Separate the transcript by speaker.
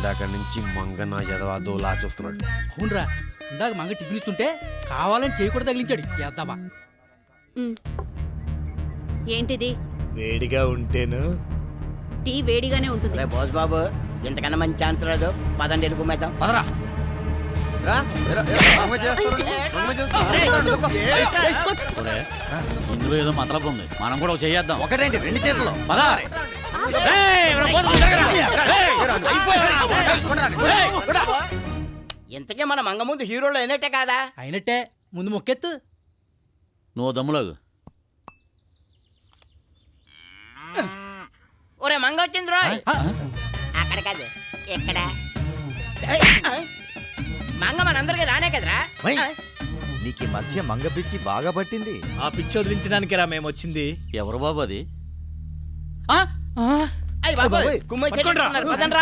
Speaker 1: ఇందాక నుంచి మంగన ఎదవాదోలా చూస్తున్నాడు.
Speaker 2: అవునరా, ఇందాక మంగ టిఫిన్ ఇస్తుంటే కావాలని చేయి కూడా తగిలించాడు. చేద్దామా?
Speaker 3: ఏంటిది?
Speaker 4: వేడిగా ఉంటేను.
Speaker 3: టీ వేడిగానే ఉంటుంది.
Speaker 5: రే బోస్ బాబు, ఇంతకన్నా మంచి ఛాన్స్ రాదు. పదండి ఎనుకుమేద్దాం.
Speaker 1: పదరా.
Speaker 6: ఇందులో ఏదో మతలబు ఉంది, మనం కూడా చేద్దాం.
Speaker 1: ఒకటేంటి 2 చేతులు.
Speaker 5: ఇంతకీ మన మంగ ముందు హీరోలు అయినట్టే కాదా?
Speaker 2: అయినట్టే. ముందు మొక్కెత్తు.
Speaker 6: నువ్వు దమ్ములాగు.
Speaker 5: ఒరే మంగ వచ్చింది రోయ్. అక్కడ కాదు, ఎక్కడ? మంగ మనందరికీ రానే కదరా.
Speaker 4: నీకు ఈ మధ్య మంగ పిచ్చి బాగా పట్టింది.
Speaker 7: ఆ పిచ్చి వదిలించడానికి రా మేము వచ్చింది.
Speaker 6: ఎవరు బాబు అది?
Speaker 5: అయ్య బాబోయ్, కుమ్మ చెట్టు పదండ్రా.